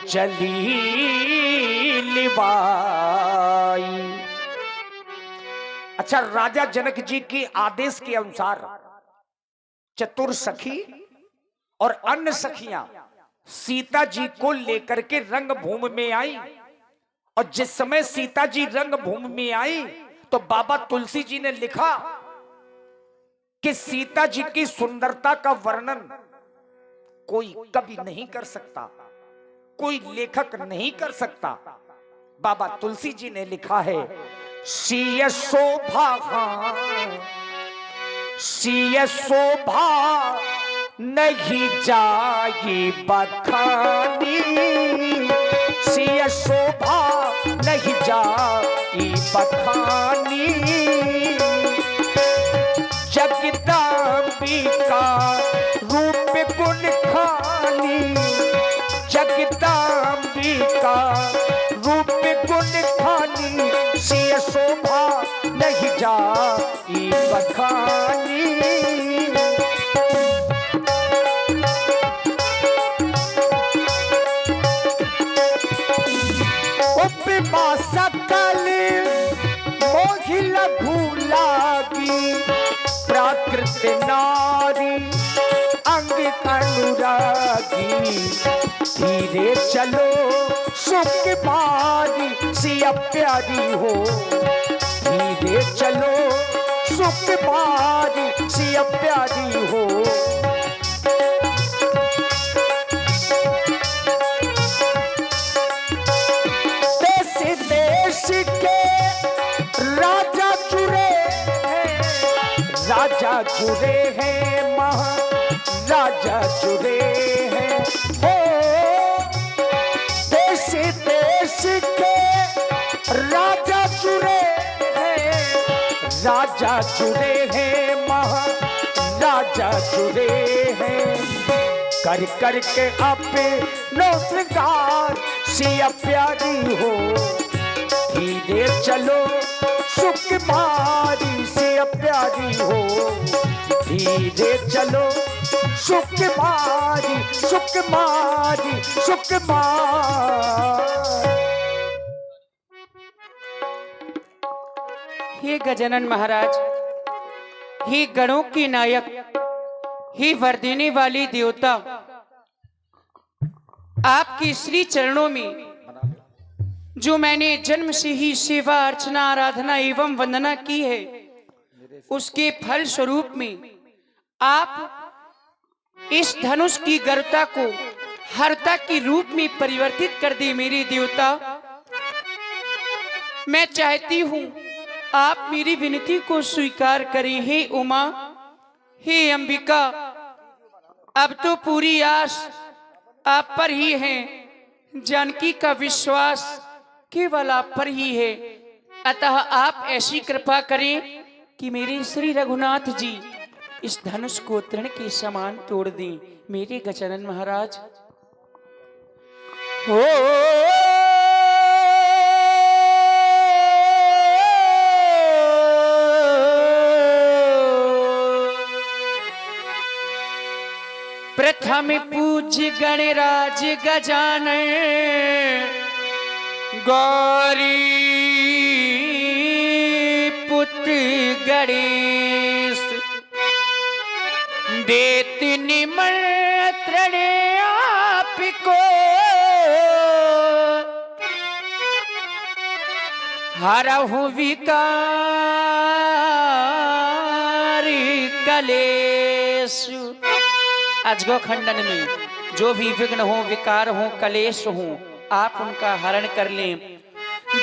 चली लिबाई। अच्छा, राजा जनक जी के आदेश के अनुसार चतुर सखी और अन्य सखियां सीता जी को लेकर के रंगभूमि में आई। और जिस समय सीता जी रंगभूमि में आई तो बाबा तुलसी जी ने लिखा कि सीता जी की सुंदरता का वर्णन कोई कभी नहीं कर सकता, कोई लेखक नहीं कर सकता। बाबा तुलसी जी ने लिखा है, सिय शोभा, सिय शोभा नहीं जाई बखानी, सिय शोभा नहीं जाई बखानी, जगदम्बिका रूप गुण खानी, जगदम्बिका रूप गुण खानी, सिय शोभा नहीं जाई बखानी। उपमा सकल मोहि लघु लागी, प्राकृत नारी अंग अनुरागी, धीरे चलो सुख मारी सिया प्यारी हो, धीरे चलो सुख मारी सिया प्यारी हो। देश देश के राजा जुड़े हैं, राजा जुड़े हैं, महाराजा जुड़े हैं, हो देश देश के राजा जुड़े हैं, राजा जुड़े हैं, महाराजा जुड़े हैं, कर कर के अपनो श्रृंगार सिया प्यारी हो, धीरे चलो सुख मारी सिया प्यारी हो, धीरे चलो सुख मारी सुख मारी सुख मारी। हे गजानन महाराज, हे गणों के नायक, हे वर देने वाले देवता, आपके श्री चरणों में जो मैंने जन्म से ही सेवा अर्चना आराधना एवं वंदना की है, उसके फल स्वरूप में आप इस धनुष की गर्वता को हरता के रूप में परिवर्तित कर दे। मेरे देवता, मैं चाहती हूं आप मेरी विनती को स्वीकार करें। हे उमा, हे अंबिका, अब तो पूरी आस आप पर ही है, जानकी का विश्वास केवल आप पर ही है। अतः आप ऐसी कृपा करें कि मेरे श्री रघुनाथ जी इस धनुष को तृण के समान तोड़ दें। मेरे गजानन महाराज, हो प्रथम पूज्य गणराज गजानन गौरी पुत्र गणेश, देत निमंत्रण आपको हरहु विकार कलेश। अजगो खंडन में जो भी विघ्न हो, विकार हो, कलेश हो, आप उनका हरण कर लें।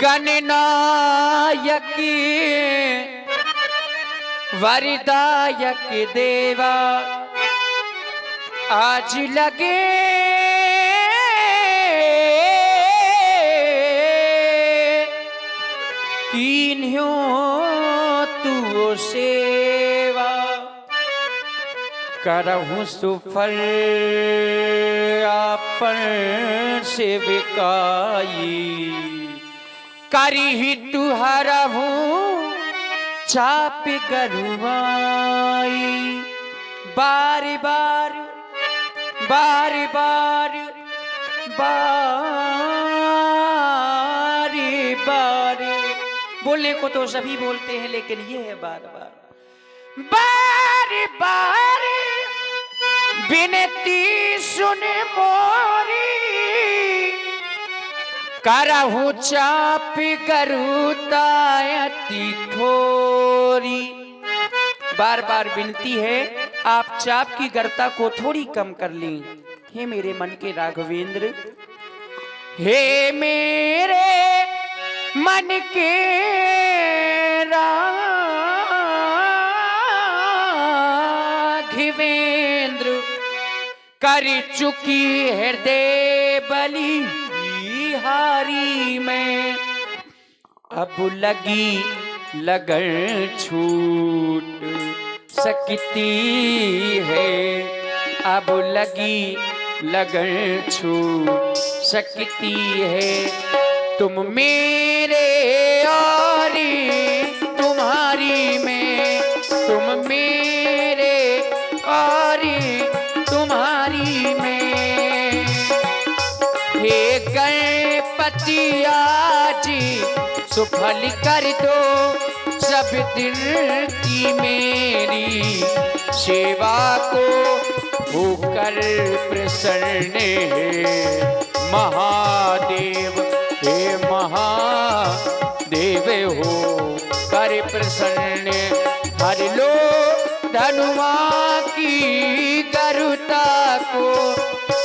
गणनायक वरदायक देवा, आज लगे कीन्ह्यो तू सेवा, करहु सुफल आपन सेविकाई, करी तू हरहु चाप गरुआई। बार बार बार बार बारी बारी। बोलने को तो सभी बोलते हैं, लेकिन ये है बार बार। बारी बारी विनती सुन मोरी, करहूं चाप करुतायति थोरी। बार बार विनती है, आप चाप की गर्ता को थोड़ी कम कर लें। हे मेरे मन के राघवेंद्र, हे मेरे मन के राघवेंद्र, कर चुकी हृदय बलि हारी में, अब लगी लगन छूट सकती है, अब लगी लगन छूट सकती है। तुम मेरे और तुम्हारी में, तुम मेरे और तुम्हारी में। हे गणपति आज सुफल कर दो सब दिन की मेरी सेवा को, होकर प्रसन्न है महादेव। हे महादेव हो कर प्रसन्न, हर लो धनुआ की गरुता को,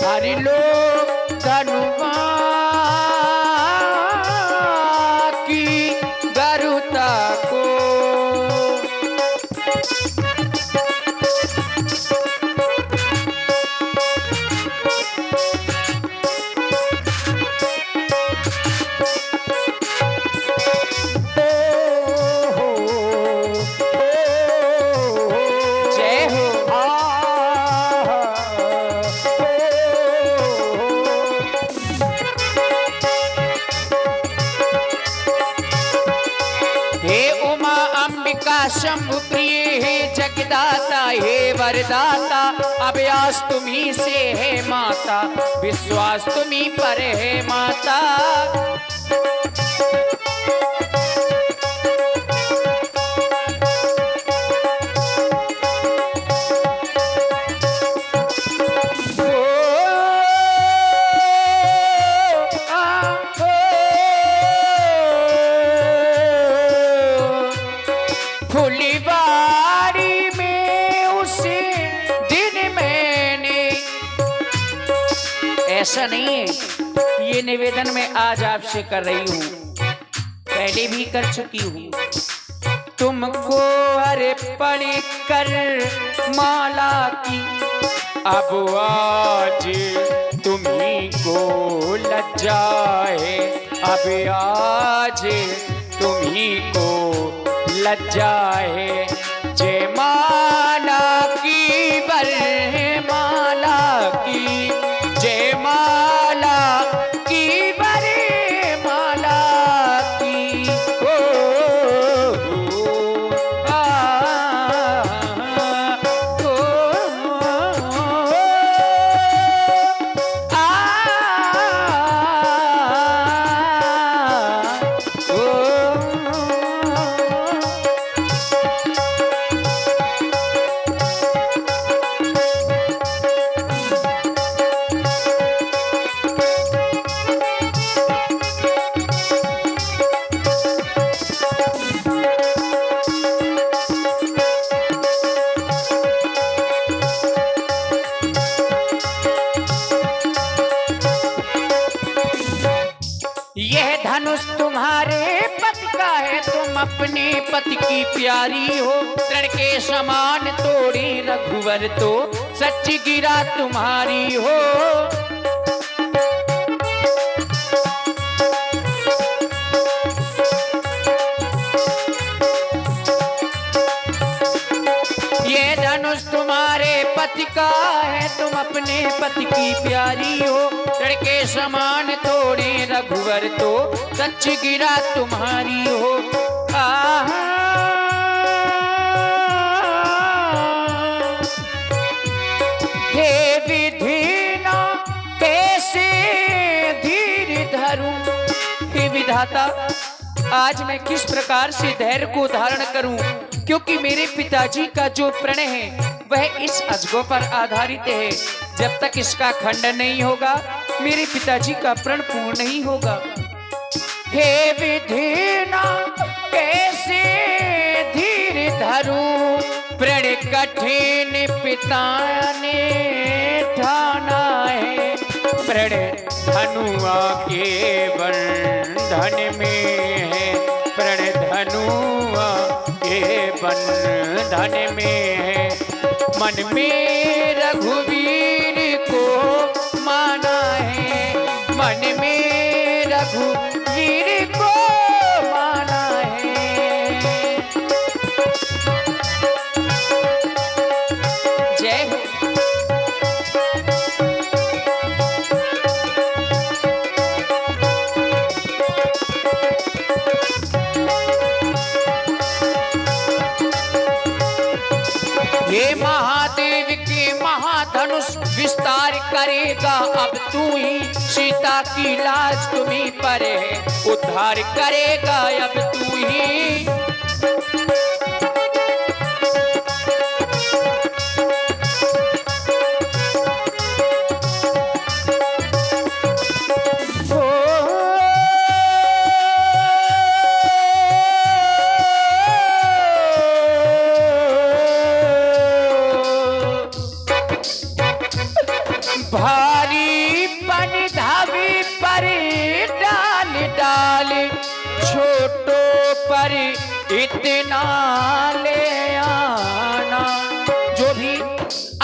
हर लो धनुआ की गरुता को। शंभु प्रिय हे जगदाता, हे वरदाता, अभ्यास तुम्ही से है माता, विश्वास तुम्ही पर है माता। फुलवारी में उसी दिन मैंने, ऐसा नहीं है, ये निवेदन मैं आज आपसे कर रही हूं, पहले भी कर चुकी हूं। तुमको अर्पण कर माला की, अब आज तुम्ही को लज्जा है, अब आज तुम्ही को लज्जा है। जय माला की वरमाला की, जय माला की वरमाला की। ओ, आ, ओ, आ, ओ, यह धनुष तुम्हारे पति का है, तुम अपने पति की प्यारी हो। तृण के समान तोड़ी रघुवर तो सच्ची गिरा तुम्हारी हो। ये धनुष तुम्हारे पति का है, तुम अपने पति की प्यारी हो। लड़के समान तोड़े रघुवर तो सच गिरा तुम्हारी हो। हे विधि ना कैसे विधाता, आज मैं किस प्रकार से धैर्य को धारण करूं, क्योंकि मेरे पिताजी का जो प्रणय है वह इस अजगों पर आधारित है। जब तक इसका खंडन नहीं होगा मेरे पिताजी का प्रण पूर्ण नहीं होगा। हे विधिना कैसे धीर धरूं, प्रण कठिन पिता ने ठाना है। प्रण धनुआ के बंधन में है, प्रण धनुआ के बंधन में है। मन में रघुवीर को माना है, मन में रघुवीर को माना है। जय हो। ये महादेव के महाधनुष विस्तार करेगा, अब तू ही सीता की लाज तुम्हीं पर है, उद्धार करेगा अब तू ही। भारी पन धावी पर डाल डाल, छोटो पर इतना ले आना। जो भी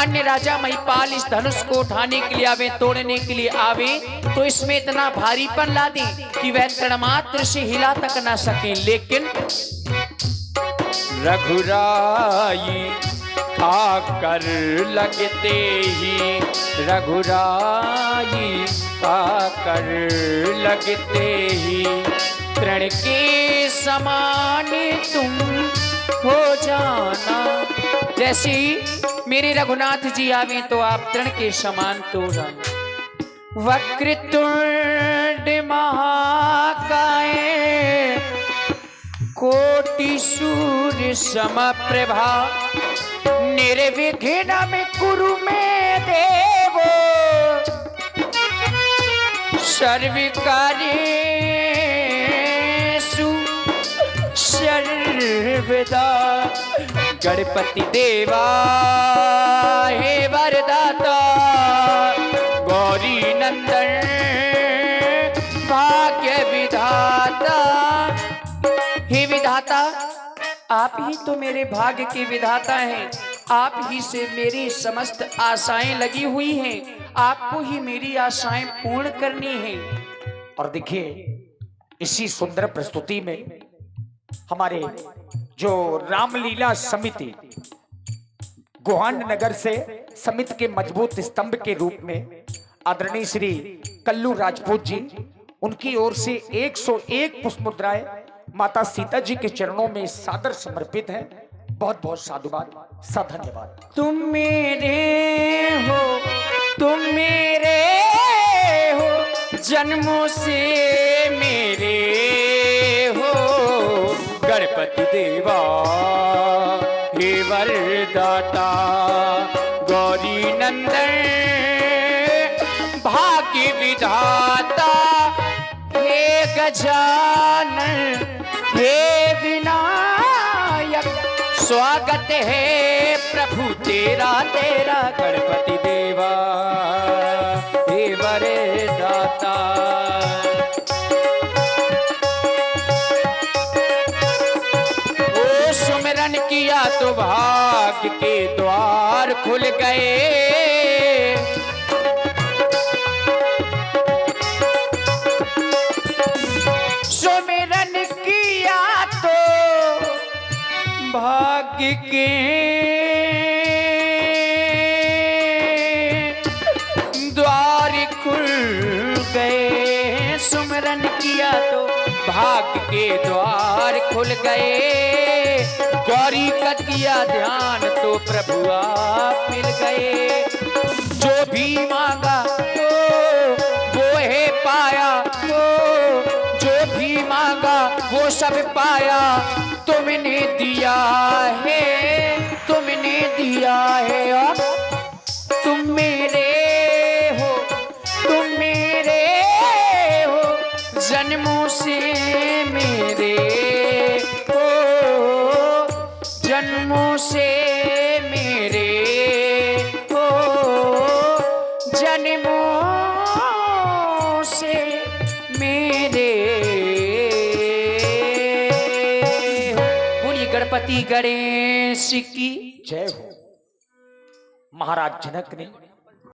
अन्य राजा महिपाल इस धनुष को उठाने के लिए आवे, तोड़ने के लिए आवे, तो इसमें इतना भारीपन ला दे कि वह तड़मात्र से हिला तक ना सके। लेकिन रघुराई आकर लगते ही, रघुराई आकर लगते ही, तृण के समान तुम हो जाना। जैसे ही मेरे रघुनाथ जी आवे तो आप तृण के समान तो जाना। वक्रतुंड महाकाय, कोटि सूर्य समप्रभा, निर्विघ्नं कुरु मे देवो, सर्वकार्येषु सर्वदा। गणपति देवा हे वरदाता, गौरी नंदन भाग्य विधाता। हे विधाता, आप ही तो मेरे भाग्य के विधाता हैं, आप ही से मेरी समस्त आशाएं लगी हुई हैं, आपको ही मेरी आशाएं पूर्ण करनी हैं। और देखिए इसी सुंदर प्रस्तुति में हमारे जो रामलीला समिति गोहान नगर से समिति के मजबूत स्तंभ के रूप में आदरणीय श्री कल्लू राजपूत जी, उनकी ओर से 101 पुष्प मुद्राएं माता सीता जी के चरणों में सादर समर्पित है। बहुत बहुत साधुवाद, धन्यवाद। तुम मेरे हो, तुम मेरे हो, जन्मों से मेरे हो। गणपति देवा हे वरदाता, गौरी नंदन भाग्य विधाता, हे गजानन हे विनायक, स्वागत है प्रभु तेरा तेरा। गणपति देवा हे वरदाता। ओ सुमिरन किया तो भाग्य के द्वार खुल गए, सुमिरन किया तो भाग्य के द्वार खुल गए, सुमिरन किया तो भाग्य के द्वार खुल गए। गौरी का किया ध्यान तो प्रभु आप मिल गए। जो भी मांगा तो वो है पाया, तो जो भी मांगा वो सब पाया, तुमने दिया है, तुमने दिया है। और तुम मेरे हो, तुम मेरे हो, जन्मों से मेरे हो, जन्मों से मेरे हो, जन्मों से मेरे हो। बोलिए गणपति गणेश की जय हो। महाराज जनक ने